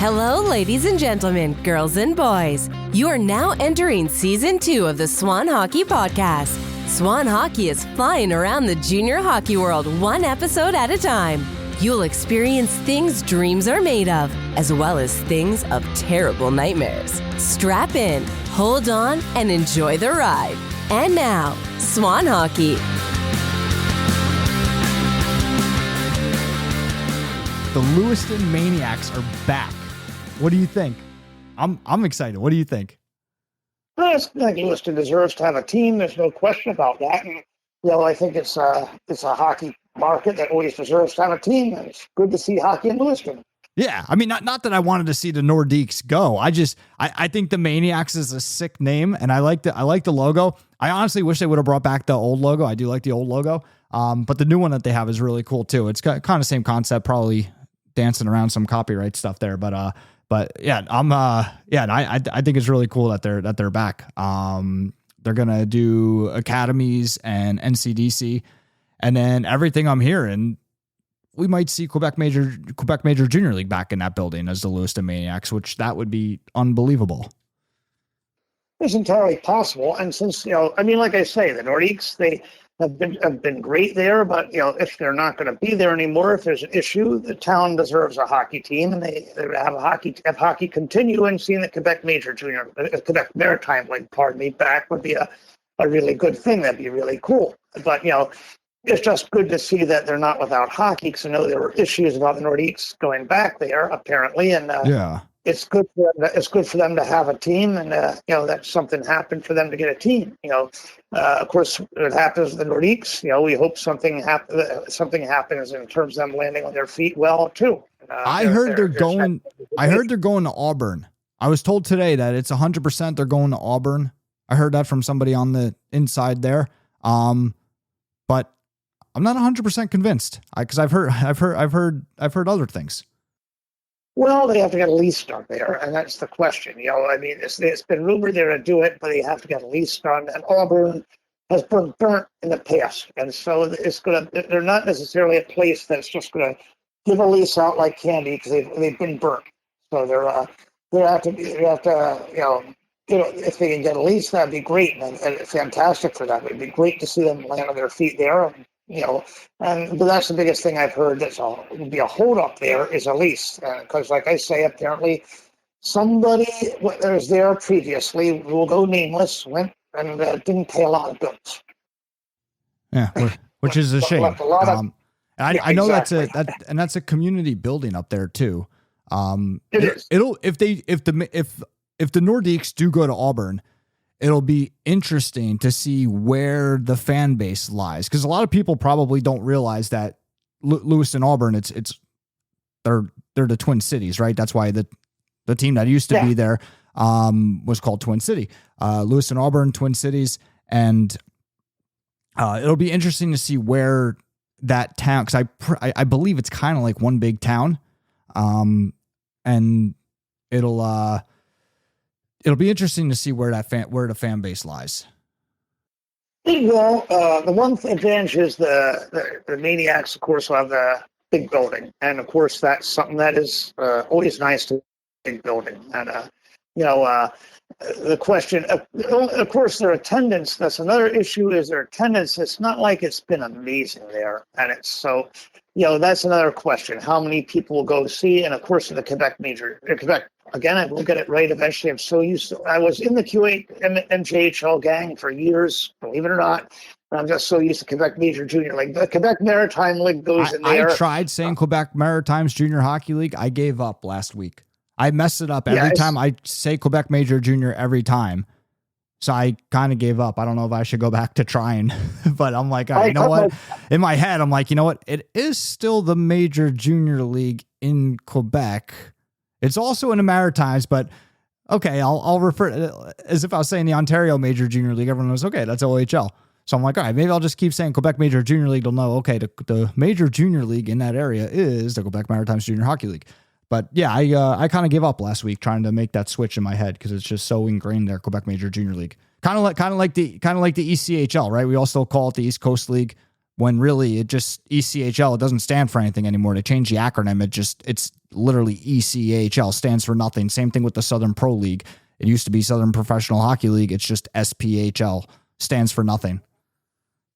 Hello, ladies and gentlemen, girls and boys. You are now entering Season 2 of the Swan Hockey Podcast. Swan Hockey is flying around the junior hockey world one episode at a time. You'll experience things dreams are made of, as well as things of terrible nightmares. Strap in, hold on, and enjoy the ride. And now, Swan Hockey. The Lewiston Maniacs are back. What do you think? I'm excited. What do you think? I think Lewiston deserves to have a team. There's no question about that. And, I think it's a hockey market that always deserves to have a team. And it's good to see hockey in Lewiston. Yeah, I mean, not that I wanted to see the Nordiques go. I think the Maniacs is a sick name, and I like the logo. I honestly wish they would have brought back the old logo. I do like the old logo, but the new one that they have is really cool too. It's got kind of same concept, probably dancing around some copyright stuff there, but yeah, I think it's really cool that they're back. They're gonna do academies and NCDC, and then everything I'm hearing, we might see Quebec Major Junior League back in that building as the Lewiston Maniacs, which that would be unbelievable. It's entirely possible, and since like I say, the Nordiques, they have been great there, but if they're not going to be there anymore, if there's an issue, the town deserves a hockey team, and they have hockey continue. And seeing the Quebec Maritime League, back would be a really good thing. That'd be really cool. But it's just good to see that they're not without hockey, because I know there were issues about the Nordiques going back there apparently, and It's good for them to have a team, and that something happened for them to get a team. Of course, it happens with the Nordiques. We hope something happens in terms of them landing on their feet well too. I heard they're going to Auburn. I was told today that it's 100% they're going to Auburn. I heard that from somebody on the inside there. But I'm not 100% convinced because I've heard other things. Well, they have to get a lease done there, and that's the question. It's been rumored they're going to do it, but they have to get a lease done. And Auburn has been burnt in the past, and so they're not necessarily a place that's just going to give a lease out like candy, because they've been burnt. So they have to if they can get a lease, that'd be great and fantastic for them. It'd be great to see them land on their feet there. But that's the biggest thing I've heard would be a hold up there is a lease. Because like I say, apparently somebody that was there previously, will go nameless, went and didn't pay a lot of bills. Yeah, which is a shame. I know exactly. that's a community building up there too. It is. If the Nordiques do go to Auburn, it'll be interesting to see where the fan base lies, because a lot of people probably don't realize that Lewiston Auburn, they're the Twin Cities, right? That's why the team that used to be there was called Twin City, Lewiston Auburn, Twin Cities, and it'll be interesting to see where that town, because I believe it's kind of like one big town, and it'll be interesting to see where the fan base lies. Well, the one advantage is the Maniacs, of course, will have the big building, and of course that's something that is always nice to big building. And the question, of course, their attendance. That's another issue. Is their attendance? It's not like it's been amazing there, and it's so. That's another question. How many people will go see? And of course, in the Quebec again, I will get it right eventually. I'm so used to. I was in the Q8 MJHL gang for years, believe it or not. And I'm just so used to Quebec Major Junior League. The Quebec Maritime League goes in there. I tried saying Quebec Maritime's Junior Hockey League. I gave up last week. I messed it up every time. I say Quebec Major Junior every time. So I kind of gave up. I don't know if I should go back to trying, but I'm like, you know what? In my head, I'm like, you know what? It is still the Major Junior League in Quebec. It's also in the Maritimes, but okay, I'll refer to it as if I was saying the Ontario Major Junior League. Everyone knows, okay, that's OHL. So I'm like, all right, maybe I'll just keep saying Quebec Major Junior League. They'll know, okay, the Major Junior League in that area is the Quebec Maritimes Junior Hockey League. But yeah, I kind of gave up last week trying to make that switch in my head, because it's just so ingrained there, Quebec Major Junior League. Kind of like the ECHL, right? We all still call it the East Coast League, when really it just ECHL, it doesn't stand for anything anymore. They changed the acronym. It's literally ECHL, stands for nothing. Same thing with the Southern Pro League. It used to be Southern Professional Hockey League. It's just SPHL, stands for nothing.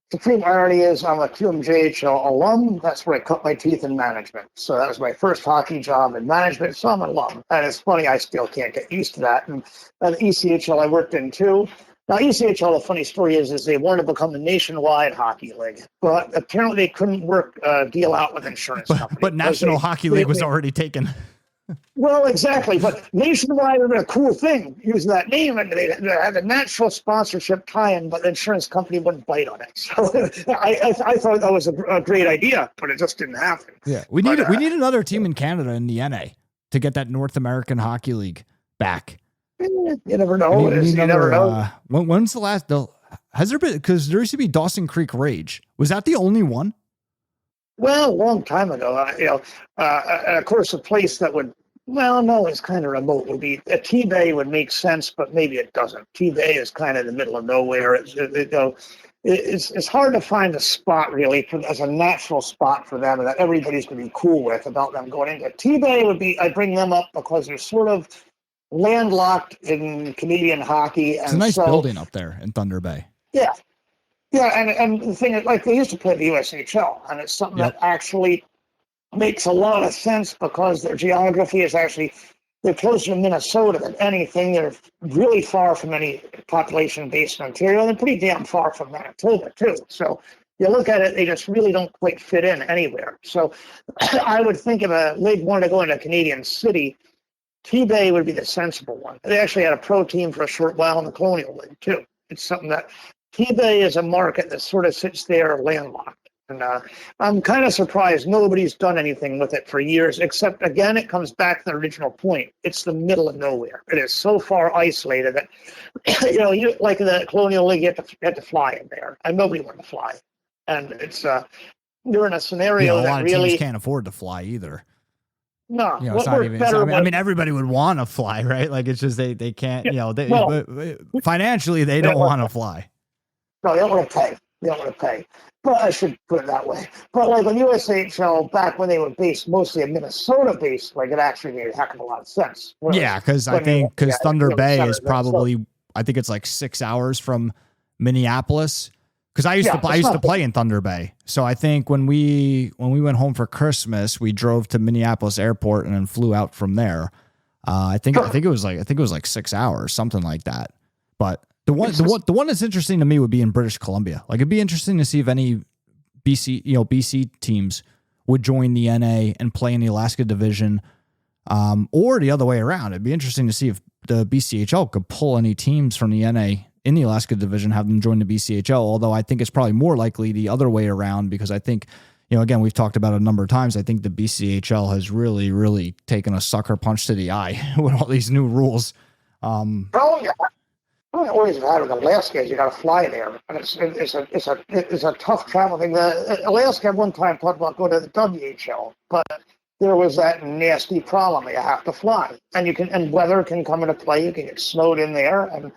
The supreme irony is I'm a QMJHL alum. That's where I cut my teeth in management. So that was my first hockey job in management. So I'm an alum. And it's funny, I still can't get used to that. And ECHL I worked in too. Now, ECHL, the funny story is they wanted to become a nationwide hockey league, but apparently they couldn't work a deal out with insurance companies. But National Hockey League was already taken. Well, exactly. But nationwide would be a cool thing, using that name, and they had a natural sponsorship tie-in, but the insurance company wouldn't bite on it. So I thought that was a great idea, but it just didn't happen. Yeah, we need another team in Canada in the NA to get that North American Hockey League back. You never know. You never know. When's the last? Has there been? Because there used to be Dawson Creek Rage. Was that the only one? Well, a long time ago. Of course, a place that would. Well, no, it's kind of remote. Would be a T-Bay would make sense, but maybe it doesn't. T-Bay is kind of in the middle of nowhere. It's hard to find a spot really as a natural spot for them that everybody's going to be cool with about them going into. T-Bay would be. I bring them up because they're sort of landlocked in Canadian hockey. It's a nice building up there in Thunder Bay. Yeah. Yeah, and the thing is, like, they used to play the USHL, and it's something that actually makes a lot of sense because their geography is actually, they're closer to Minnesota than anything. They're really far from any population based in Ontario, and they're pretty damn far from Manitoba, too. So you look at it, they just really don't quite fit in anywhere. So I would think if a league wanted to go into a Canadian city, T-Bay would be the sensible one. They actually had a pro team for a short while in the Colonial League, too. It's something that T-Bay is a market that sort of sits there landlocked. And I'm kind of surprised nobody's done anything with it for years, except, again, it comes back to the original point. It's the middle of nowhere. It is so far isolated that, you like in the Colonial League, you have to fly in there. And nobody wanted to fly. And it's you're in a scenario that really... A lot of teams can't afford to fly either. No, it's not even. I mean, everybody would want to fly, right? Like it's just they can't. Financially, they don't want to fly. No, they don't want to pay. They don't want to pay. But I should put it that way. But like when USHL, back when they were based mostly in Minnesota-based, like it actually made a heck of a lot of sense. Yeah, because Thunder Bay is probably, I think it's like 6 hours from Minneapolis. Because I used to play in Thunder Bay, so I think when we went home for Christmas, we drove to Minneapolis Airport and then flew out from there. I think it was like 6 hours, something like that. But the one that's interesting to me would be in British Columbia. Like it'd be interesting to see if any BC teams would join the NA and play in the Alaska division, or the other way around. It'd be interesting to see if the BCHL could pull any teams from the NA in the Alaska division, have them join the BCHL, although I think it's probably more likely the other way around because I think, again, we've talked about it a number of times. I think the BCHL has really, really taken a sucker punch to the eye with all these new rules. I always had with Alaska is you got to fly there, and it's a tough travel thing. Alaska at one time talked about going to the WHL, but there was that nasty problem. You have to fly, and weather can come into play. You can get snowed in there, and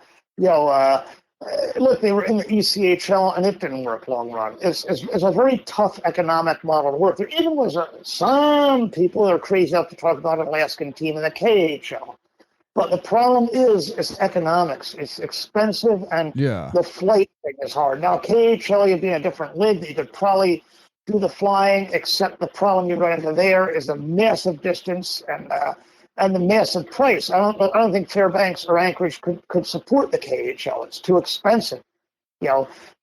look, they were in the ECHL and it didn't work long run. It's a very tough economic model to work. There even was some people that are crazy enough to talk about an Alaskan team in the KHL. But the problem is economics. It's expensive and the flight thing is hard. Now, KHL, you'd be in a different league. You could probably do the flying, except the problem you run into there is a massive distance and the massive price. I don't think Fairbanks or Anchorage could support the KHL. It's too expensive,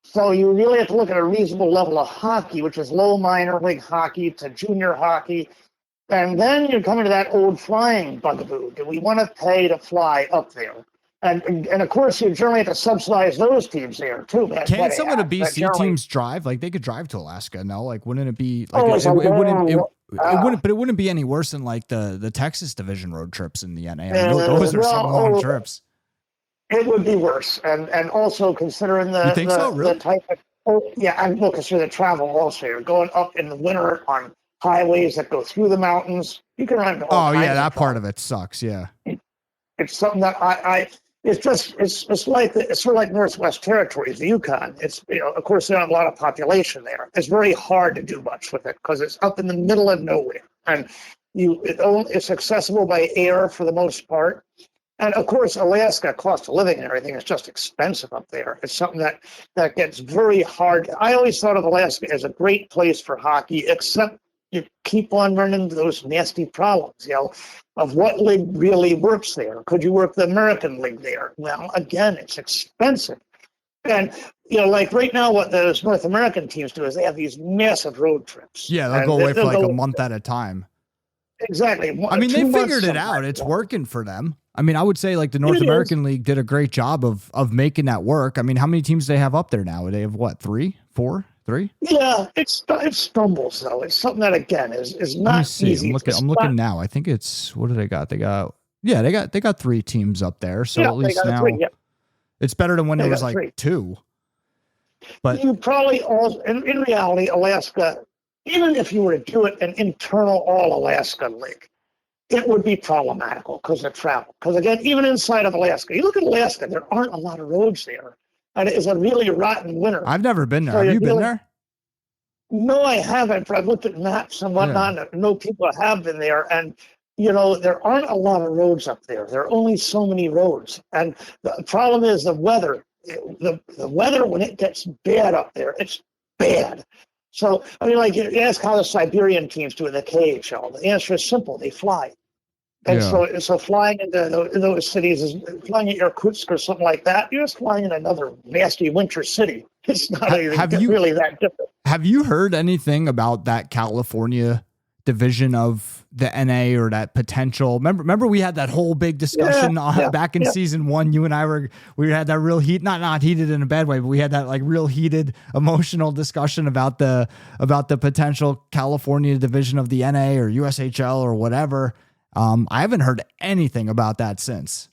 So you really have to look at a reasonable level of hockey, which is low minor league hockey to junior hockey, and then you're coming to that old flying bugaboo. Do we want to pay to fly up there? And of course, you generally have to subsidize those teams there too. Can some of the BC teams drive? Like they could drive to Alaska. No, like wouldn't it be? Like it wouldn't be any worse than like the Texas division road trips in the NA. Those are some long trips. It would be worse, and also considering the type of and we'll consider the travel also. You're going up in the winter on highways that go through the mountains. You can run into all kinds that part of it sucks. Yeah. It's something that it's like it's sort of like Northwest Territories, the Yukon. It's of course there's not a lot of population there. It's very hard to do much with it because it's up in the middle of nowhere, and it's accessible by air for the most part. And of course, Alaska, cost of living and everything is just expensive up there. It's something that gets very hard. I always thought of Alaska as a great place for hockey, except you keep on running into those nasty problems, of what league really works there. Could you work the American League there? Well, again, it's expensive. And, like right now, what those North American teams do is they have these massive road trips. Yeah, they'll go away for like a month at a time. Exactly. I mean, they figured it out. It's working for them. I mean, I would say like the North American League did a great job of making that work. I mean, how many teams do they have up there now? They have what, 3, 4, 3? Yeah, it stumbles though. It's something that again is not easy. I'm looking now. I think it's, what do they got? They got 3 teams up there. So at least now it's better than when there was like 3. 2. But you probably all in reality, Alaska, even if you were to do it an internal all Alaska league, it would be problematical because of travel. Because again, even inside of Alaska, you look at Alaska, there aren't a lot of roads there. And it is a really rotten winter. I've never been there. Have you been there? No, I haven't, but I've looked at maps and whatnot. Yeah. I know people have been there. And, there aren't a lot of roads up there. There are only so many roads. And the problem is the weather. The weather, when it gets bad up there, it's bad. So, I mean, like, you ask how the Siberian teams do in the KHL. The answer is simple. They fly. And so flying into those cities is flying at Irkutsk or something like that. You're just flying in another nasty winter city. It's not really that different. Have you heard anything about that California division of the NA or that potential? Remember we had that whole big discussion back in season 1. You and I we had that real heat, not heated in a bad way, but we had that like real heated emotional discussion about the potential California division of the NA or USHL or whatever. I haven't heard anything about that since.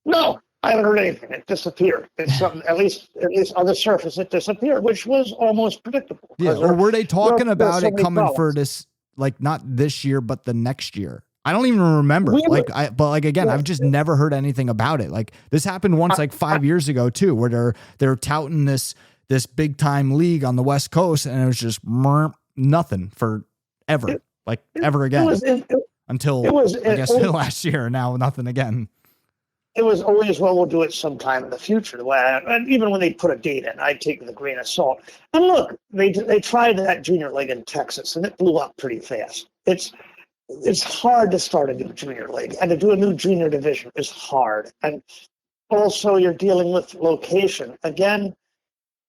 No, I haven't heard anything. It disappeared. It's something, at least on the surface, it disappeared, which was almost predictable. Yeah, or were they talking about it coming for this, like not this year, but the next year? I don't even remember. I've just never heard anything about it. Like this happened once, like 5 years ago too, where they're touting this big time league on the West Coast, and it was just nothing for ever, ever again. Until last year, now nothing again. It was always, we'll do it sometime in the future. And even when they put a date in, I take it with a grain of salt. And look, they tried that junior league in Texas, and it blew up pretty fast. It's hard to start a new junior league, and to do a new junior division is hard. And also, you're dealing with location. Again,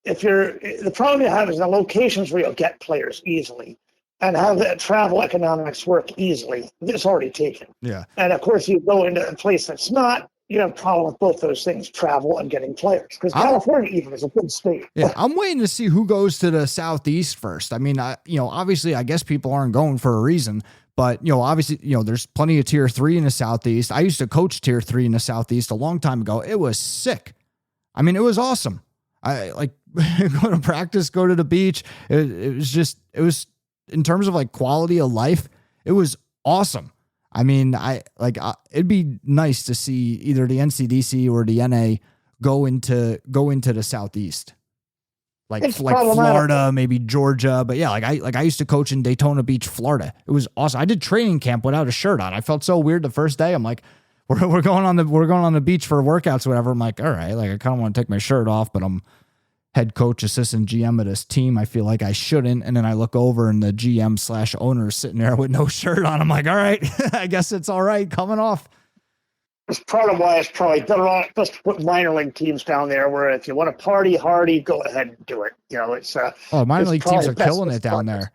the problem you have is the locations where you'll get players easily. And have the travel economics work easily. It's already taken. Yeah. And of course, you go into a place that's not, you have a problem with both those things, travel and getting players. Because California even is a big state. Yeah, I'm waiting to see who goes to the Southeast first. I mean, obviously, I guess people aren't going for a reason. But, obviously, there's plenty of tier 3 in the Southeast. I used to coach tier 3 in the Southeast a long time ago. It was sick. I mean, it was awesome. I go to practice, go to the beach. It was in terms of like quality of life, it was awesome. I mean, it'd be nice to see either the NCDC or the NA go into the Southeast, like Florida, maybe Georgia. But yeah, I used to coach in Daytona Beach, Florida. It was awesome. I did training camp without a shirt on. I felt so weird the first day. I'm like, we're going on the beach for workouts or whatever. I'm like, all right, I kind of want to take my shirt off, but I'm head coach, assistant GM of this team. I feel like I shouldn't. And then I look over and the GM/owner is sitting there with no shirt on. I'm like, all right, I guess it's all right coming off. It's part of why it's probably better on just put minor league teams down there where if you want to party hardy, go ahead and do it. It's minor league teams are killing it down there.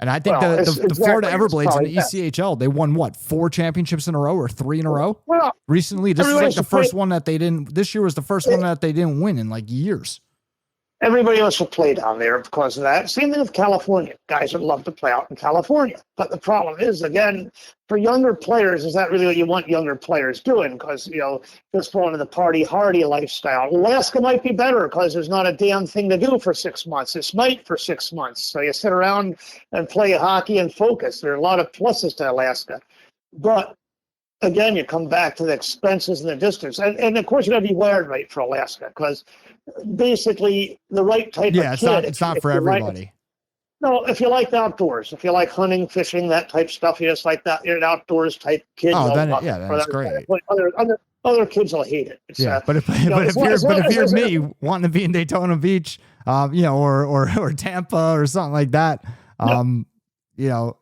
And I think the Florida Everblades in the ECHL, they won 4 championships in a row or 3 in a row? Well, recently, this is like the first one that they didn't. This year was the first one that they didn't win in like years. Everybody else will play down there because of that. Same thing with California. Guys would love to play out in California. But the problem is, again, for younger players, is that really what you want younger players doing? Because, just going to the party hardy lifestyle. Alaska might be better because there's not a damn thing to do for 6 months. It's night for 6 months. So you sit around and play hockey and focus. There are a lot of pluses to Alaska. But again, you come back to the expenses and the distance. And of course, you got to be wired right for Alaska because basically the right type of kid. It's not for everybody. No, if you like the outdoors, if you like hunting, fishing, that type of stuff, you just like that, you're an outdoors type kid. Oh, then that's great. Other kids will hate it. But if you're me wanting to be in Daytona Beach, or Tampa or something like that, I'm all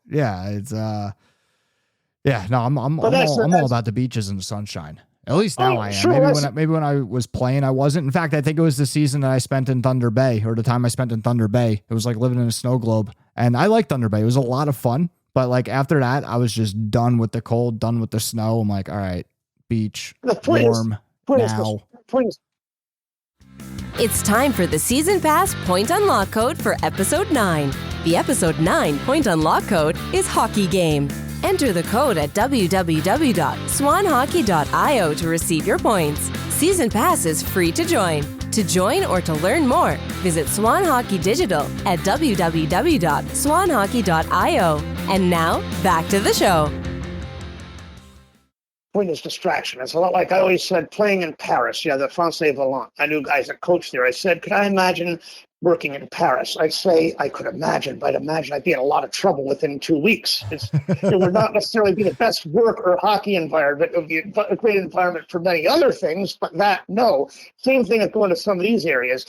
about the beaches and the sunshine. At least now I am. Sure, maybe when I was playing, I wasn't. In fact, I think it was the season that I spent in Thunder Bay, or the time I spent in Thunder Bay. It was like living in a snow globe, and I liked Thunder Bay. It was a lot of fun. But like after that, I was just done with the cold, done with the snow. I'm like, all right, beach, warm now. It's time for the Season Pass Point Unlock code for Episode 9. The Episode 9 Point Unlock code is Hockey Game. Enter the code at www.swanhockey.io to receive your points. Season Pass is free to join. To join or to learn more, visit Swan Hockey Digital at www.swanhockey.io. And now, back to the show. Point is distraction. It's a lot like I always said, playing in Paris, the Francais Volant. I knew guys that coached there. I said, could I imagine working in Paris? I'd say I could imagine, but I'd be in a lot of trouble within 2 weeks. It would not necessarily be the best work or hockey environment. It would be a great environment for many other things, but no. Same thing as going to some of these areas.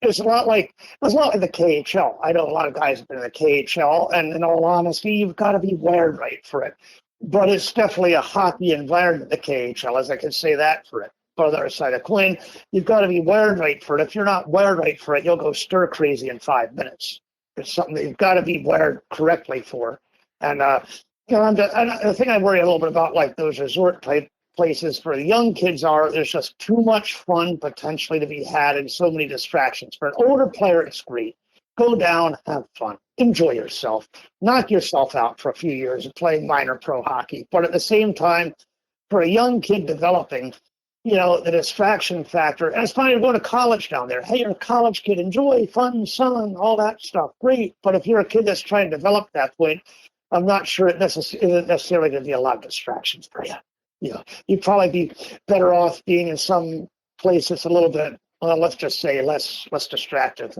It's a lot like the KHL. I know a lot of guys have been in the KHL, and in all honesty, you've got to be wired right for it. But it's definitely a hockey environment, the KHL, as I can say that for it. But on the other side of the coin, you've got to be wired right for it. If you're not wired right for it, you'll go stir crazy in 5 minutes. It's something that you've got to be wired correctly for. And the thing I worry a little bit about, like those resort type places for the young kids, there's just too much fun potentially to be had and so many distractions. For an older player, it's great. Go down, have fun, enjoy yourself, knock yourself out for a few years of playing minor pro hockey. But at the same time, for a young kid developing, the distraction factor, and it's fine, you're going to college down there. Hey, you're a college kid, enjoy, fun, sun, all that stuff, great. But if you're a kid that's trying to develop that point, I'm not sure it isn't necessarily going to be a lot of distractions for you. You'd probably be better off being in some place that's a little bit, well, let's just say less distracted.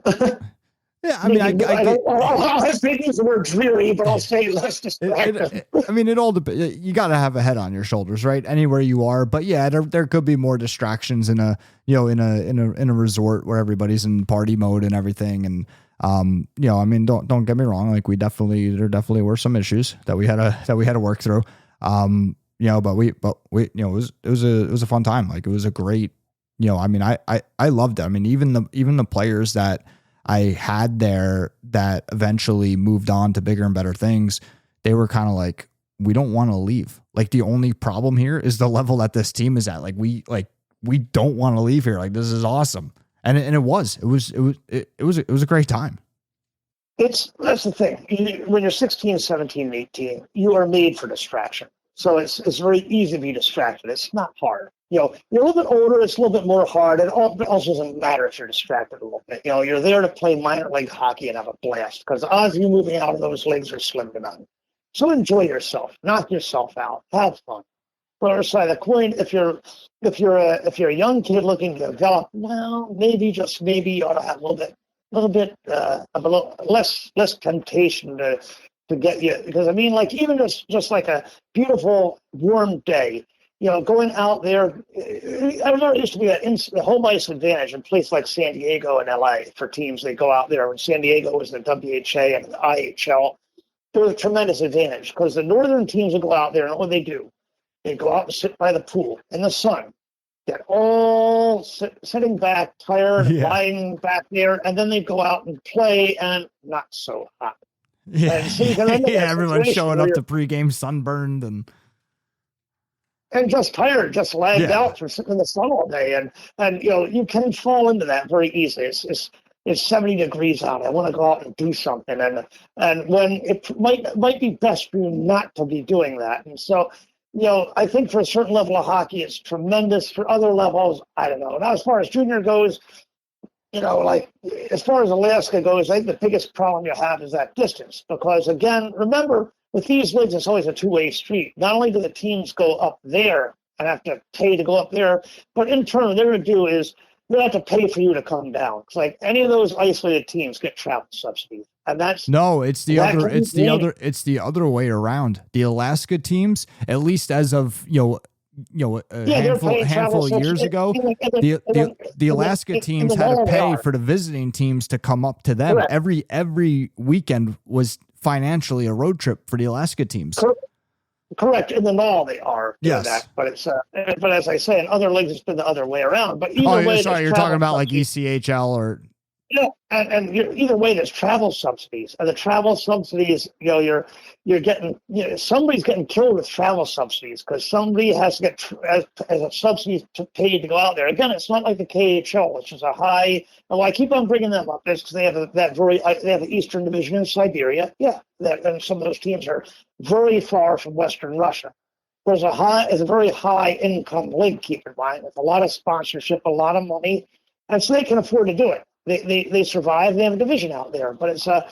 Yeah, I mean, I'll use the word dreary, but I'll say less distracted. It all depends. You got to have a head on your shoulders, right? Anywhere you are, but yeah, there could be more distractions in a resort where everybody's in party mode and everything. And don't get me wrong, like there definitely were some issues that we had to work through. But it was a fun time. Like it was a great, I loved it. I mean, even the players that I had there that eventually moved on to bigger and better things, they were kind of like, we don't want to leave. Like the only problem here is the level that this team is at. Like we don't want to leave here. Like this is awesome. And it was a great time. That's the thing. When you're 16, 17, 18, you are made for distraction. So it's very easy to be distracted. It's not hard. You're a little bit older, it's a little bit more hard. It also doesn't matter if you're distracted a little bit. You're there to play minor league hockey and have a blast because the odds of you moving out of those leagues are slim to none. So enjoy yourself, knock yourself out, have fun. But on the other side of the coin, if you're a young kid looking to develop, well, maybe you ought to have a little bit less temptation to get you, because I mean, like even just like a beautiful warm day. Going out there, I remember it used to be a home ice advantage in places like San Diego and LA for teams. They go out there. When San Diego was the WHA and the IHL, there was a tremendous advantage because the northern teams would go out there and what they do, they go out and sit by the pool in the sun, get all sitting back, tired, lying back there, and then they go out and play and not so hot. Yeah, everyone's showing up to pregame sunburned and just tired, just lagged out from sitting in the sun all day. And you can fall into that very easily. It's 70 degrees out. I want to go out and do something. And when it might be best for you not to be doing that. And so, I think for a certain level of hockey, it's tremendous. For other levels, I don't know. Now, as far as junior goes, like as far as Alaska goes, I think the biggest problem you have is that distance. Because again, remember, with these leagues, it's always a two-way street. Not only do the teams go up there and have to pay to go up there, but in turn, what they're going to do is they have to pay for you to come down. It's like any of those isolated teams get travel subsidies, and that's it's the other way around. The Alaska teams, at least as of a handful of years ago, the Alaska teams had to pay for the visiting teams to come up to them. Correct. Every weekend was financially a road trip for the Alaska teams. Correct. In the mall they are doing that, but it's but as I say, in other leagues it's been the other way around. But either way, you're talking about like ECHL or and either way, there's travel subsidies, and the travel subsidies, you're getting, somebody's getting killed with travel subsidies because somebody has to get as a subsidy paid to go out there. Again, it's not like the KHL, which is a high. Well, I keep on bringing them up because they have they have the Eastern Division in Siberia. Yeah, and some of those teams are very far from Western Russia. It's a very high income league. Keep in mind, with a lot of sponsorship, a lot of money, and so they can afford to do it. They survive. They have a division out there, but it's a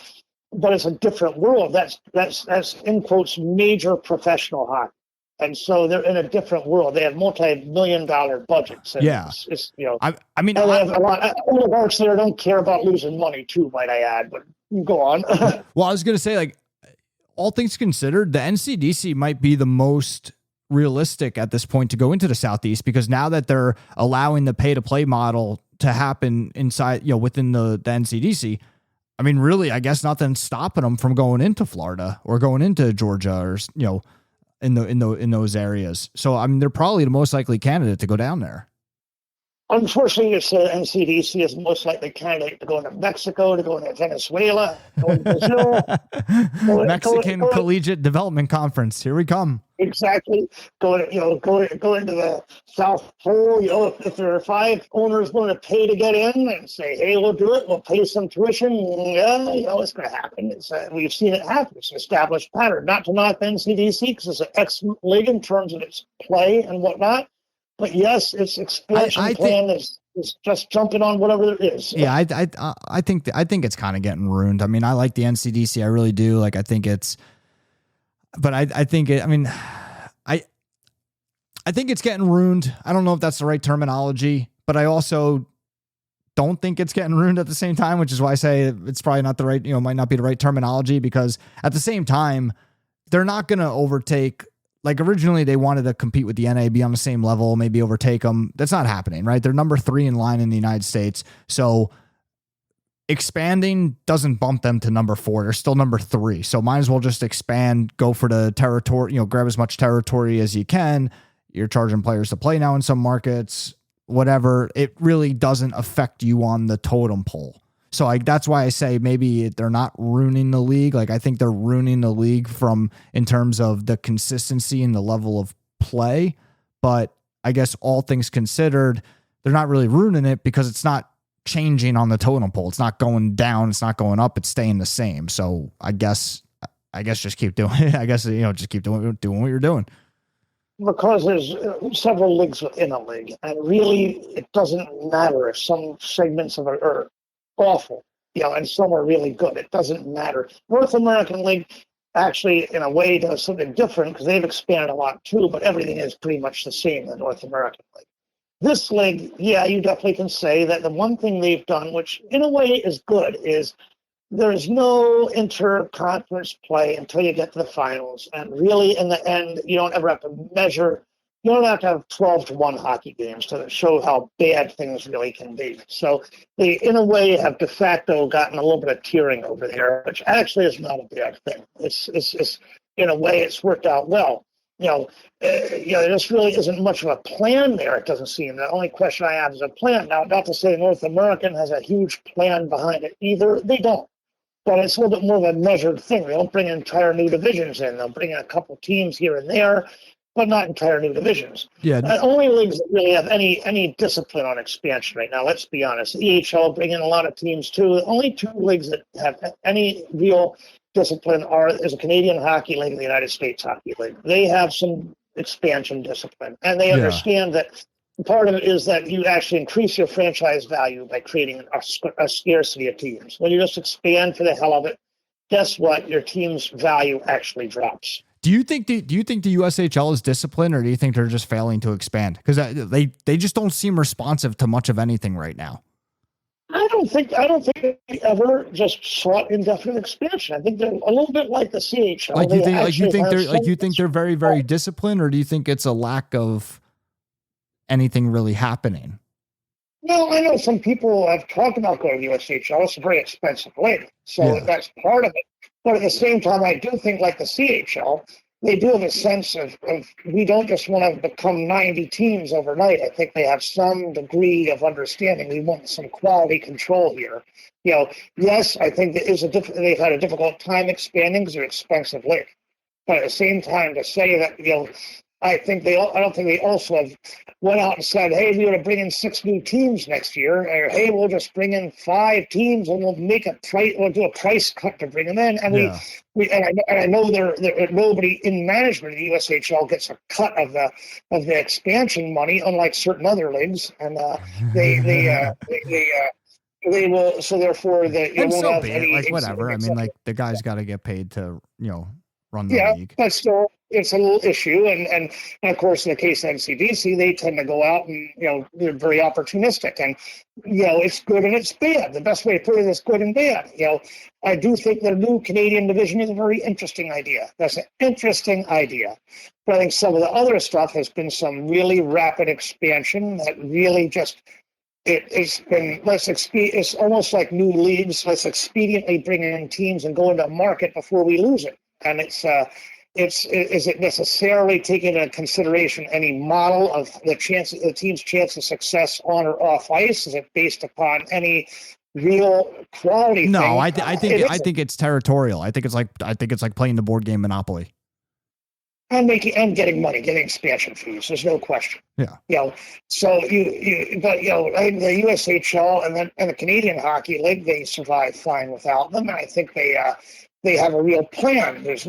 different world. That's in quotes major professional hockey, and so they're in a different world. They have multi-million-dollar budgets. And it's I mean, they have a lot. Oligarchs there don't care about losing money too, might I add. But go on. Well, I was going to say, like, all things considered, the NCDC might be the most realistic at this point to go into the Southeast, because now that they're allowing the pay-to-play model to happen inside, within the NCDC, I mean, really, I guess nothing's stopping them from going into Florida or going into Georgia or, in those areas. So, I mean, they're probably the most likely candidate to go down there. Unfortunately, it's NCDC is the most likely candidate to go into Mexico, to go into Venezuela, go into Brazil. Mexican Collegiate Development Conference. Here we come. Exactly. Go into the South Pole. If there are 5 owners willing to pay to get in and say, hey, we'll do it, we'll pay some tuition. Yeah, it's going to happen. We've seen it happen. It's an established pattern. Not to knock the NCDC because it's an excellent league in terms of its play and whatnot. But yes, its expansion plan is just jumping on whatever there is. Yeah, I think it's kind of getting ruined. I mean, I like the NCDC, I really do. Like, I think it's, but I think it. I mean, I think it's getting ruined. I don't know if that's the right terminology, but I also don't think it's getting ruined at the same time, which is why I say it's probably not the right. Might not be the right terminology, because at the same time, they're not going to overtake. Like, originally they wanted to compete with the NA, be on the same level, maybe overtake them. That's not happening, right? They're number 3 in line in the United States. So expanding doesn't bump them to number 4. They're still number 3. So might as well just expand, go for the territory, grab as much territory as you can. You're charging players to play now in some markets, whatever. It really doesn't affect you on the totem pole. So that's why I say maybe they're not ruining the league. Like, I think they're ruining the league in terms of the consistency and the level of play. But I guess all things considered, they're not really ruining it because it's not changing on the totem pole. It's not going down. It's not going up. It's staying the same. So I guess just keep doing it. I guess, just keep doing what you're doing. Because there's several leagues within a league, and really it doesn't matter if some segments of it are awful, and some are really good. It doesn't matter. North American League actually, in a way, does something different because they've expanded a lot too, but everything is pretty much the same in the North American League. This league, you definitely can say that the one thing they've done, which in a way is good, is there's no inter-conference play until you get to the finals. And really, in the end, you don't ever have to measure. You don't have to have 12-1 hockey games to show how bad things really can be. So they, in a way, have de facto gotten a little bit of tiering over there, which actually is not a bad thing. It's in a way, it's worked out well. There just really isn't much of a plan there, it doesn't seem. The only question I have is a plan. Now, not to say North American has a huge plan behind it either. They don't. But it's a little bit more of a measured thing. They don't bring entire new divisions in. They'll bring in a couple teams here and there, but not entire new divisions. Yeah. Only leagues that really have any discipline on expansion right now, let's be honest. The EHL bring in a lot of teams too. The only 2 leagues that have any real discipline is a Canadian Hockey League and the United States Hockey League. They have some expansion discipline, and they understand that part of it is that you actually increase your franchise value by creating a scarcity of teams. When you just expand for the hell of it, guess what? Your team's value actually drops. Do you think the USHL is disciplined, or do you think they're just failing to expand? Because they just don't seem responsive to much of anything right now. I don't think they ever just sought indefinite expansion. I think they're a little bit like the CHL. You think they're very, very disciplined, or do you think it's a lack of anything really happening? Well, I know some people have talked about going to USHL. It's a very expensive league, so that's part of it. But at the same time, I do think, like the CHL, they do have a sense of we don't just want to become 90 teams overnight. I think they have some degree of understanding. We want some quality control here. Yes, I think they've had a difficult time expanding because they're expensive league. But at the same time, to say that, I don't think they also have went out and said, hey, we want to bring in 6 new teams next year, or hey, we'll just bring in 5 teams and we'll do a price cut to bring them in. And I know nobody in management of the USHL gets a cut of the expansion money, unlike certain other leagues, and they will. So therefore, won't have any. Whatever. I mean, the guy's got to get paid to run the league. But still, it's a little issue, and of course, in the case of NCDC, they tend to go out and they're very opportunistic, and it's good and it's bad. The best way to put it is good and bad. I do think the new Canadian division is a very interesting idea. That's an interesting idea, but I think some of the other stuff has been some really rapid expansion that really just. It's been it's almost like new leagues. Let's expediently bring in teams and go into a market before we lose it. And is it necessarily taking into consideration any model of the team's chance of success on or off ice? Is it based upon any real quality? No, I think it's territorial. I think it's like playing the board game Monopoly. And getting money, getting expansion fees. There's no question. Yeah. So the USHL and the Canadian Hockey League, they survive fine without them. And I think they have a real plan. There's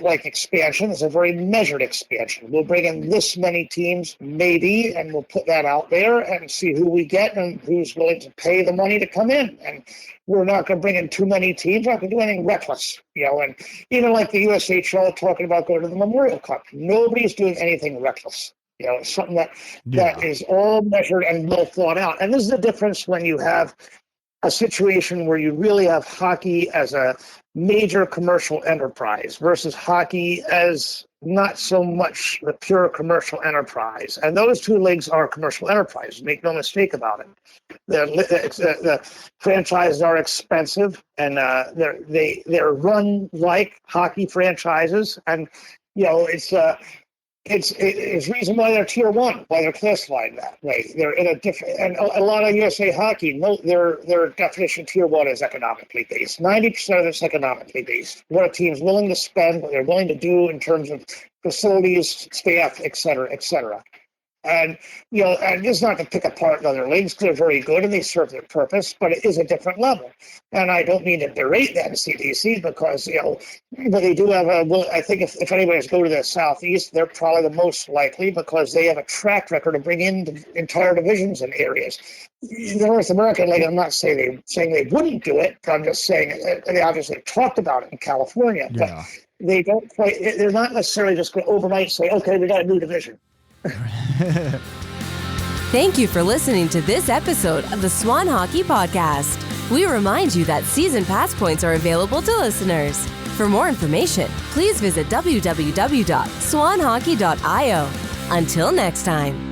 like expansion. It's a very measured expansion. We'll bring in this many teams, maybe, and we'll put that out there and see who we get and who's willing to pay the money to come in. And we're not going to bring in too many teams. We're not going to do anything reckless, And even like the USHL talking about going to the Memorial Cup, nobody's doing anything reckless. It's something that is all measured and well thought out. And this is the difference when you have a situation where you really have hockey as a major commercial enterprise versus hockey as not so much the pure commercial enterprise. And those two leagues are commercial enterprises. Make no mistake about it. The franchises are expensive, and they're run like hockey franchises. And it's reason why they're tier 1, why they're classified that way. They're in a different, and a lot of USA Hockey, their definition tier 1 is economically based. 90% of it's economically based. What a team's willing to spend, what they're willing to do in terms of facilities, staff, et cetera, et cetera. And, and it's not to pick apart other leagues, because they're very good and they serve their purpose, but it is a different level. And I don't mean to berate that in CDC because, but they do have I think if anybody's go to the Southeast, they're probably the most likely because they have a track record of bringing in entire divisions and areas. The North American League, I'm not saying they wouldn't do it, but I'm just saying they obviously talked about it in California, but they don't they're not necessarily just going to overnight say, okay, we got a new division. Thank you for listening to this episode of the Swan Hockey Podcast. We remind you that season pass points are available to listeners. For more information, please visit www.swanhockey.io. Until next time.